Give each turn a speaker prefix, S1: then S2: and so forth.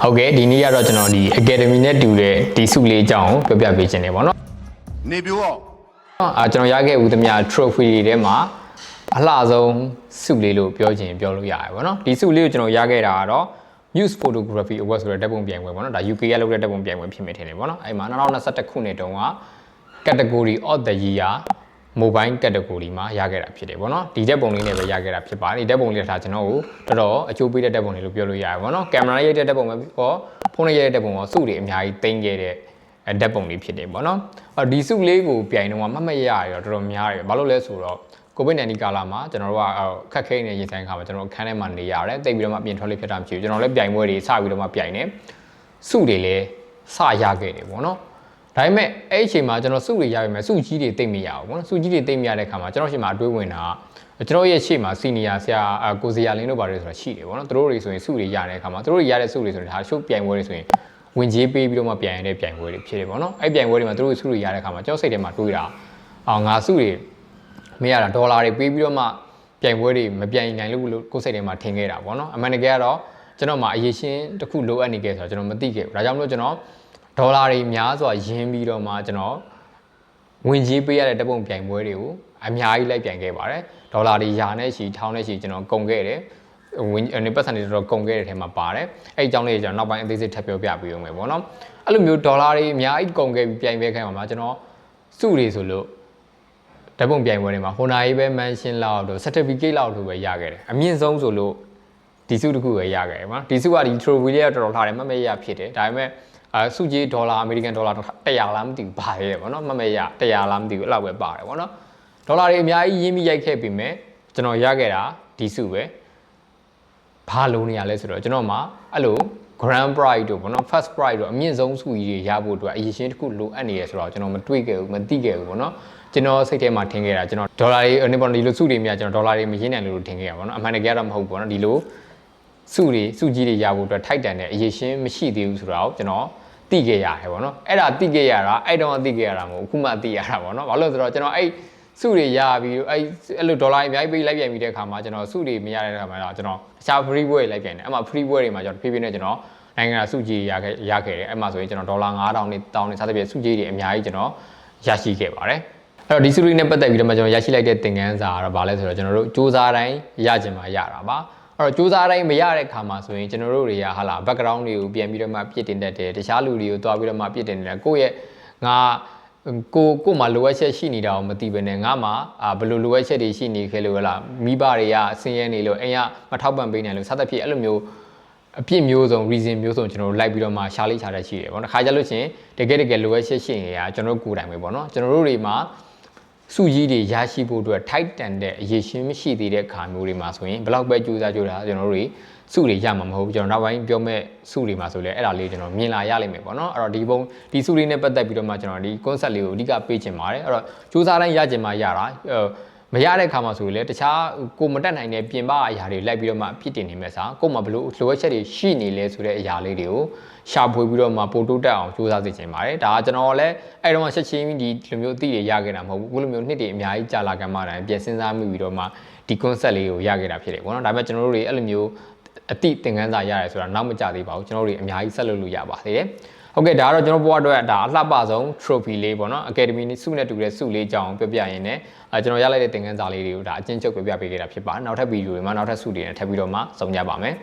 S1: ဟုတ်ကဲ့ဒီနေ့ကတော့ကျွန်တော်ဒီ Academy နဲ့တူတဲ့ဒီစုလေးအကြောင်းကိုပြောပြပေးခြင်းတယ်ပေါ့နော်န
S2: ေပြောက
S1: ျွန်တော်ရခဲ့ဦးသမျှ trophy တွေထဲမှာအလှဆုံးစုလေးလို့ပြောလို့ရတယ်ပေါ့နော်ဒီစုလေးကိုကျွန်တော်ရခဲ့တာကတော့ Muse Photography Award ဆိုတဲ့ဓာတ်ပုံပြိုင်ပွဲပေါ့နော်ဒါ UK ကလုပ်တဲ့ဓာတ်ပုံပြိုင်ပွဲဖြစ်နေတယ်ပေါ့နော်အဲ့မှာ2021ခုနှစ်တုန်းက category of the year mobile category မှာရခဲ့တာဖြစ်တယ်ပေါ့နော်ဒီဓာတ်ပုံလေးနဲ့ပဲရခဲ့တာဖြစ်ပါတယ်ဒီဓာတ်ပုံလေးကကျွန်တော်ကိုတော်တော်အကျိုးပေးတဲ့ဓာတ်ပုံလေးလို့ပြောလို့ရတယ်ပေါ့နော်ကင်မရာရိုက်တဲ့ဓာတ်ပုံပဲပေါ့ဖုန်းနဲ့ရိုက်တဲ့ဓာတ်ပုံရောစုတွေအများကြီးတင်ခဲ့တဲ့ဓာတ်ပုံလေးဖြစ်တယ်ပေါ့နော်ဒီစုလေးကိုပြိုင်တော့မှတ်ရရတော့တော်တော်များတယ်ဘာလို့လဲဆိုတော့COVID-19 ကာလမှာကျွန်တော်တို့ကခက်ခဲနေရင်ဆိုင်ခါမှာကျွန်တော်အခန်းထဲမှာနေရတယ်တိတ်ပြီးတော့မှပြင်ထွက်လေးဖြစ်တာမရှိဘူးကျွန်တော်လည်းပြိုင်ပွဲတွေစပြီးတော့မှပြိုင်နေစုတွေလည်းစရခဲ့တယ်ပေါ့နော်ဒါပေမဲ့အဲ့အချိန်မှာကျွန်တော်စုတွေရပြီမဲ့စုကြီးတွေတိတ်မရဘူးပေါ့နော်စုကြီးတွေတိတ်မရတဲ့ခါမှာကျွန်တော်ရှေ့မှာအတွေးဝင်တာကျွန်တော်ရဲ့ရှေ့မှာစီနီယာဆရာကိုစီယာလင်းတို့ပါတယ်ဆိုတာရှိတယ်ပေါ့နော်သူတို့တွေဆိုရင်စုတွေရတဲ့ခါမှာသူတို့တွေရတဲ့စုတွေဆိုရင်ဒါရှုပ်ပြိုင်ပွဲတွေဆိုရင်ဝင်ကြီးပေးပြီးတော့မှပြိုင်ရတဲ့ပြိုင်ပွဲတွေဖြစ်တယ်ပေါ့နော်အဲ့ပြိုင်ပွဲတွေမှာသူတို့စုတွေရတဲ့ခါမှာကျွန်တော်စိတ်ထဲမှာတွေးတာငါစုတွေမရတာဒေါ်လာတွေပေးပြီးတော့မှပြိုင်ပွဲတွေမပြိုင်နိုင်လို့ကိုယ်စိတ်ထဲမှာထင်ခဲ့တာပေါ့နော်အမှန်တကယ်ကတော့ကျွန်တော်မှာအရေးရှင်းတစ်ခုလိုအပ်နေခဲ့ဆိုတော့ကျွန်တော်မသိခဲ့ဘူးဒါကြောင့်မလို့ကျွန်တော်ဒေါ်လာတွေများစွာရင်းပြီးတော့မှကျွန်တော်ဝင်ကြီးပေးရတဲ့ဓာတ်ပုံပြိုင်ပွဲတွေကိုအများကြီးလိုက်ပြိုင်ခဲ့ပါတယ်ဒေါ်လာတွေရာနဲ့ရှိထောင်းနဲ့ရှိကျွန်တော်ကုန်ခဲ့တယ်ဝင်ပတ်စံတွေတော်တော်ကုန်ခဲ့တဲ့ထဲမှာပါတယ်အဲ့အကြောင်းလေးကျွန်တော်နောက်ပိုင်းအသေးစိတ်ထပ်ပြောပြပေးအောင်မယ်ပေါ့နော်အဲ့လိုမျိုးဒေါ်လာတွေအများကြီးကုန်ခဲ့ပြီးပြိုင်ပွဲခိုင်းမှာကျွန်တော်စုတွေဆိုလို့ဓာတ်ပုံပြိုင်ပွဲတွေမှာဟိုနာရေးပဲ mention လောက်တော့ certificate လောက်လို့ပဲရခဲ့တယ်အမြင့်ဆုံးဆိုလို့ဒီစုတစ်ခုပဲရခဲ့တယ်ပေါ့ဒီစုကဒီ trophy လေးကတော်တော်လှတယ်မမရဖြစ်တယ်ဒါပေမဲ့စုကြီးဒေါ်လာအမေရိကန်ဒေါ်လာ100လားမသိဘူးပါရဲ့ပေါ့နော်မမရ100လားမသိဘူးအဲ့လောက်ပဲပါတယ်ပေါ့နော်ဒေါ်လာတွေအများကြီးရင်းပြီးရိုက်ခဲ့ပြီးမဲ့ကျွန်တော်ရခဲ့တာဒီစုပဲဘာလို့နေရလဲဆိုတော့ကျွန်တော်မှာအဲ့လို grand prize တို့ပေါ့နော် first prize တို့အမြင့်ဆုံးစုကြီးတွေရဖို့အတွက်အရေးရှင်းတစ်ခုလိုအပ်နေရဆိုတော့ကျွန်တော်မတွေးခဲ့ဘူးမသိခဲ့ဘူးပေါ့နော်ကျွန်တော်စိတ်ထဲမှာထင်ခဲ့တာကျွန်တော်ဒေါ်လာတွေနေပေါ်ဒီလိုစုတွေမြကျွန်တော်ဒေါ်လာတွေမရင်းနိုင်လို့ထင်ခဲ့ရပါတော့အမှန်တကယ်တော့မဟုတ်ဘူးပေါ့နော်ဒီလိုစုကြီးတွေရဖို့အတွက်ထိုက်တန်တဲ့အရေးရှင်းမရှိသေးဘူးဆိုတော့ကျွန်တော်သိခဲ့ရတယ်ပေါ့နော်အဲ့ဒါသိခဲ့ရတာအဲ့တော့သိခဲ့ရတာမဟုတ်အခုမှသိရတာပေါ့နော်ဘာလို့လဲဆိုတော့ကျွန်တော်အဲ့စုတွေရပြီးအဲ့လိုဒေါ်လာအများကြီးပေးလိုက်ပြန်ပြီးတဲ့အခါမှာကျွန်တော်စုတွေမရတဲ့အခါမှာကျွန်တော်တခြား free ပွဲလိုက်ပြန်တယ်အဲ့မှာ free ပွဲတွေမှာကျွန်တော်ဖြည်းဖြည်းနဲ့ကျွန်တော်နိုင်ငံစုကြီးရခဲ့တယ်အဲ့မှာဆိုရင်ကျွန်တော်ဒေါ်လာ9000နဲ့1000နဲ့စသဖြင့်စုကြီးတွေအများကြီးကျွန်တော်ရရှိခဲ့ပါတယ်အဲ့တော့ဒီစုတွေနဲ့ပတ်သက်ပြီးတော့မှကျွန်တော်ရရှိလိုက်တဲ့သင်ခန်းစာကတော့ဘာလဲဆိုတော့ကျွန်တော်တို့စူးစမ်းတိုင်းရကျင်မှာရတာပါအဲ့တော့စူးစမ်းတိုင်းမရတဲ့ခါမှာဆိုရင်ကျွန်တော်တို့တွေကဟာလာ background တွေကိုပြန်ပြီးတော့မှပြစ်တင်တတ်တယ်တခြားလူတွေကိုတွားပြီးတော့မှပြစ်တင်တယ်ကိုယ့်ရဲ့ငါကိုမှာလိုအပ်ချက်ရှိနေတာကိုမသိဘဲနဲ့ငါမှာဘယ်လိုလိုအပ်ချက်တွေရှိနေခဲ့လို့လားမိဘတွေကအဆင်းရဲနေလို့အိမ်ကမထောက်ပံ့ပေးနိုင်လို့စသဖြင့်အဲ့လိုမျိုးအပြစ်မျိုးစုံ reason မျိုးစုံကျွန်တော်တို့လိုက်ပြီးတော့မှရှားလေးရှားတတ်ရှိတယ်ပေါ့နော်ခါကြလို့ချင်းတကယ်လိုအပ်ချက်ရှိနေတာကျွန်တော်တို့ကိုယ်တိုင်ပဲပေါ့နော်ကျွန်တော်တို့တွေမှာစုကြီးတွေရရှိဖို့အတွက်ထိုက်တန်တဲ့အရေးရှင်းမရှိသေးတဲ့ခါမျိုးတွေမှာဆိုရင်ဘလောက်ပဲကြိုးစားကျွန်တော်တို့တွေစုတွေရမှာမဟုတ်ဘူးကျွန်တော်နောက်ပိုင်းပြောမဲ့စုတွေမှာဆိုလဲအဲ့ဒါလေးကျွန်တော်မြင်လာရလိမ့်မယ်ပေါ့နော်အဲ့တော့ဒီစုလေးနဲ့ပတ်သက်ပြီးတော့မှကျွန်တော်ဒီ concept လေးကိုအဓိကပေးချင်ပါတယ်အဲ့တော့စူးစမ်းတိုင်းရချင်မှရတာမရတဲ့ခါမှာဆိုရင်လည်းတခြားကိုမတက်နိုင်တဲ့ပြင်ပအရာတွေလိုက်ပြီးတော့မှဖြစ်တင်နေမဲ့စားကို့မှာဘလို့လိုအပ်ချက်တွေရှိနေလဲဆိုတဲ့အရာလေးတွေကိုရှာဖွေပြီးတော့မှပို့တိုးတက်အောင်စူးစမ်းစေချင်ပါတယ်ဒါကကျွန်တော်လည်းအဲ့တော့ချက်ချင်းဒီလိုမျိုးအသည့်တွေရခဲ့တာမဟုတ်ဘူးအခုလိုမျိုးနှစ်တွေအများကြီးကြာလာကြမှတိုင်းပြန်စဉ်းစားမိပြီးတော့မှဒီ concept လေးကိုရခဲ့တာဖြစ်တယ်ပေါ့နော်ဒါပေမဲ့ကျွန်တော်တို့တွေအဲ့လိုမျိုးအသည့်သင်ခန်းစာရတယ်ဆိုတာနောက်မကြသေးပါဘူးကျွန်တော်တို့တွေအများကြီးဆက်လုပ်လို့ရပါသေးတယ်ဟုတ်ကဲ့ဒါကတော့ကျွန်တော်ဘဝအတွက်ဒါအလှပဆုံး trophy လေးပေါ့နော် Academy စုနဲ့တူတဲ့စုလေးကြောင်းပြပြရင်းနဲ့ကျွန်တော်ရလိုက်တဲ့သင်ခန်းစာလေးတွေကိုဒါအချင်းချုပ်ပြပြပေးခဲ့တာဖြစ်ပါတယ်နောက်ထပ်ဗီဒီယိုတွေမှာနောက်ထပ်စုတွေနဲ့ထပ်ပြီးတော့မှဆုံကြပါမယ်